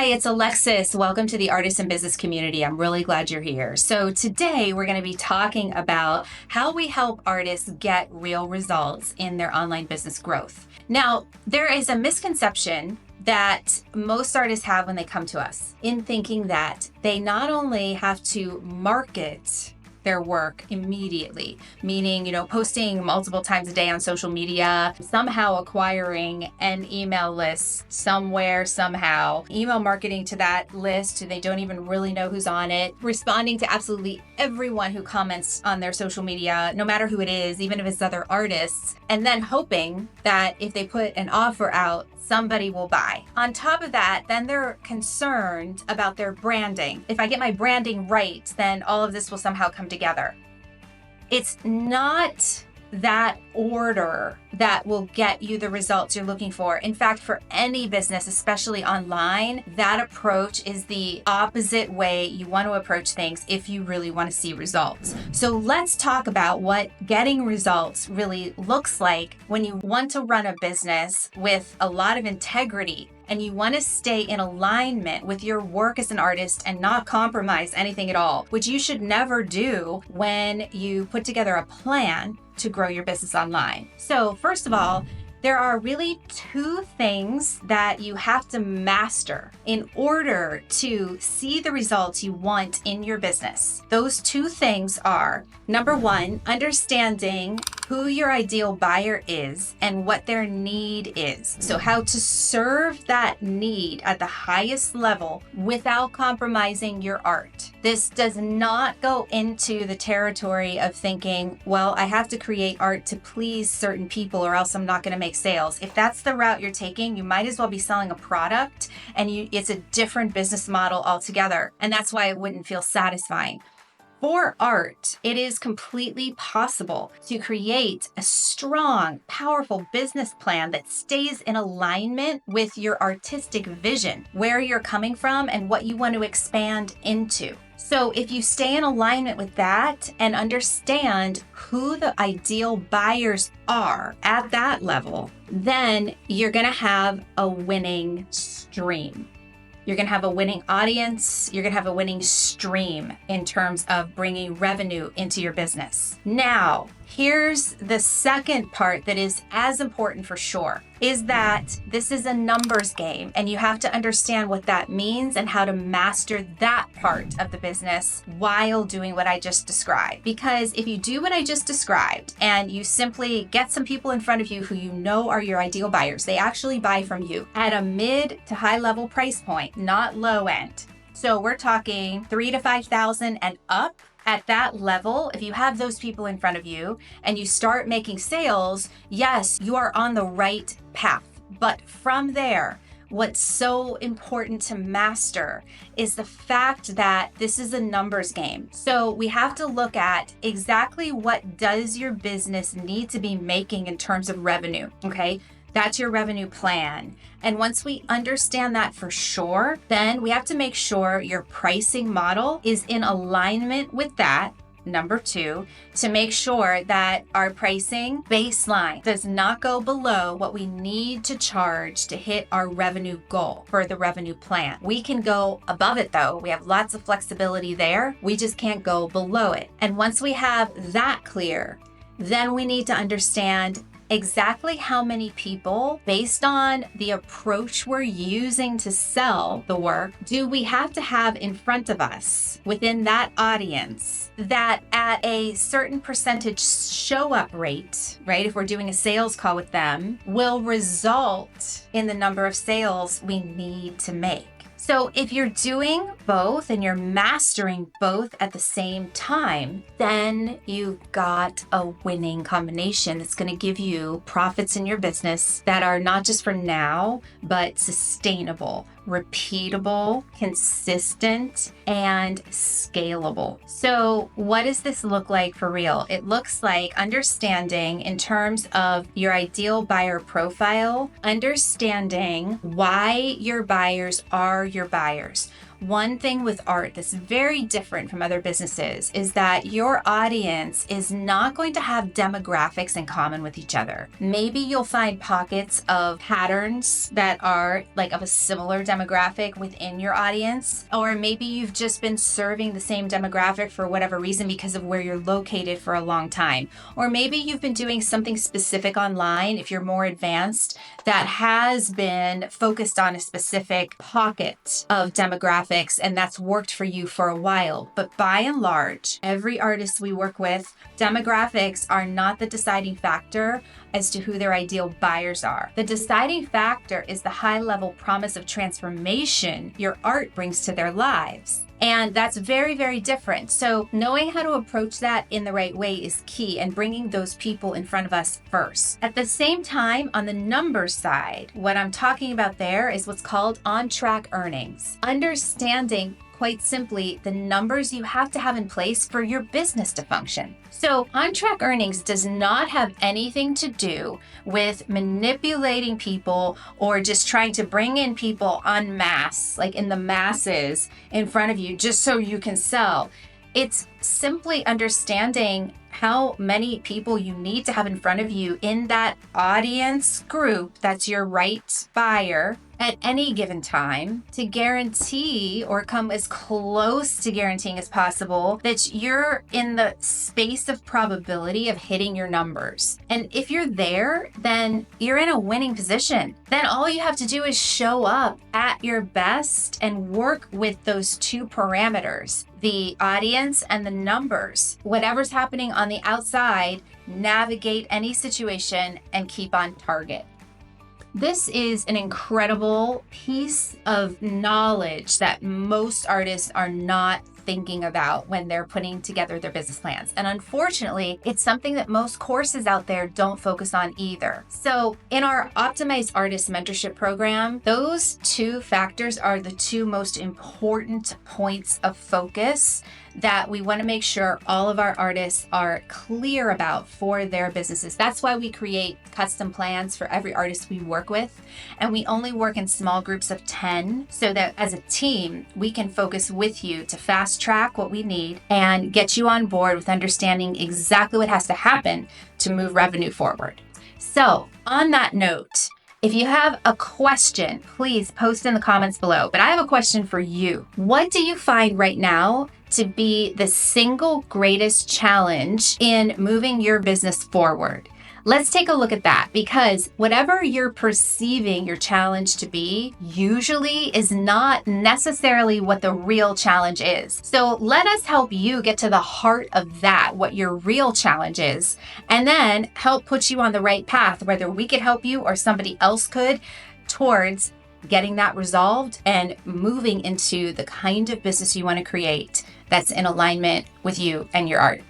Hi, it's Alexis. Welcome to the Artist and Business Community. I'm really glad you're here. So today we're going to be talking about how we help artists get real results in their online business growth. Now, there is a misconception that most artists have when they come to us in thinking that they not only have to market their work immediately, meaning, posting multiple times a day on social media, somehow acquiring an email list somewhere, somehow, email marketing to that list. They don't even really know who's on it, responding to absolutely everyone who comments on their social media, no matter who it is, even if it's other artists, and then hoping that if they put an offer out, somebody will buy. On top of that, then they're concerned about their branding. If I get my branding right, then all of this will somehow come together. It's not that order that will get you the results you're looking for. In fact, for any business, especially online, that approach is the opposite way you want to approach things if you really want to see results. So let's talk about what getting results really looks like when you want to run a business with a lot of integrity and you want to stay in alignment with your work as an artist and not compromise anything at all, which you should never do when you put together a plan to grow your business online. So first of all, there are really two things that you have to master in order to see the results you want in your business. Those two things are, number one, understanding who your ideal buyer is and what their need is. So how to serve that need at the highest level without compromising your art. This does not go into the territory of thinking, well, I have to create art to please certain people or else I'm not going to make sales. If that's the route you're taking, you might as well be selling a product and it's a different business model altogether. And that's why it wouldn't feel satisfying. For art, it is completely possible to create a strong, powerful business plan that stays in alignment with your artistic vision, where you're coming from and what you want to expand into. So if you stay in alignment with that and understand who the ideal buyers are at that level, then you're going to have a winning stream. You're going to have a winning audience. You're going to have a winning stream in terms of bringing revenue into your business. Now, here's the second part that is as important for sure, is that this is a numbers game and you have to understand what that means and how to master that part of the business while doing what I just described. Because if you do what I just described and you simply get some people in front of you who you know are your ideal buyers, they actually buy from you at a mid to high level price point, not low end. So we're talking $3,000 to $5,000 and up. At that level, if you have those people in front of you and you start making sales, yes, you are on the right path. But from there, what's so important to master is the fact that this is a numbers game. So we have to look at exactly what does your business need to be making in terms of revenue, okay? That's your revenue plan. And once we understand that for sure, then we have to make sure your pricing model is in alignment with that. Number two, to make sure that our pricing baseline does not go below what we need to charge to hit our revenue goal for the revenue plan. We can go above it though. We have lots of flexibility there. We just can't go below it. And once we have that clear, then we need to understand exactly how many people, based on the approach we're using to sell the work, do we have to have in front of us within that audience that at a certain percentage show up rate, right? If we're doing a sales call with them, will result in the number of sales we need to make. So if you're doing both and you're mastering both at the same time, then you've got a winning combination that's going to give you profits in your business that are not just for now, but sustainable, repeatable, consistent, and scalable. So what does this look like for real? It looks like understanding in terms of your ideal buyer profile, understanding why your buyers are your buyers. One thing with art that's very different from other businesses is that your audience is not going to have demographics in common with each other. Maybe you'll find pockets of patterns that are like of a similar demographic within your audience, or maybe you've just been serving the same demographic for whatever reason because of where you're located for a long time. Or maybe you've been doing something specific online, if you're more advanced, that has been focused on a specific pocket of demographics, and that's worked for you for a while. But by and large, every artist we work with, demographics are not the deciding factor as to who their ideal buyers are. The deciding factor is the high-level promise of transformation your art brings to their lives. And that's very, very different. So knowing how to approach that in the right way is key, and bringing those people in front of us first. At the same time, on the numbers side, what I'm talking about there is what's called on-track earnings. Understanding, quite simply, the numbers you have to have in place for your business to function. So on-track earnings does not have anything to do with manipulating people or just trying to bring in people en masse, like in the masses in front of you just so you can sell. It's simply understanding how many people you need to have in front of you in that audience group that's your right buyer at any given time to guarantee, or come as close to guaranteeing as possible, that you're in the space of probability of hitting your numbers. And if you're there, then you're in a winning position. Then all you have to do is show up at your best and work with those two parameters, the audience and the numbers. Whatever's happening on the outside, navigate any situation and keep on target. This is an incredible piece of knowledge that most artists are not thinking about when they're putting together their business plans. And unfortunately, it's something that most courses out there don't focus on either. So in our Optimized Artist Mentorship Program, those two factors are the two most important points of focus that we want to make sure all of our artists are clear about for their businesses. That's why we create custom plans for every artist we work with. And we only work in small groups of 10 so that as a team, we can focus with you to fast track what we need and get you on board with understanding exactly what has to happen to move revenue forward. So on that note, if you have a question, please post in the comments below. But I have a question for you. What do you find right now to be the single greatest challenge in moving your business forward? Let's take a look at that, because whatever you're perceiving your challenge to be usually is not necessarily what the real challenge is. So let us help you get to the heart of that, what your real challenge is, and then help put you on the right path, whether we could help you or somebody else could, towards getting that resolved and moving into the kind of business you want to create that's in alignment with you and your art.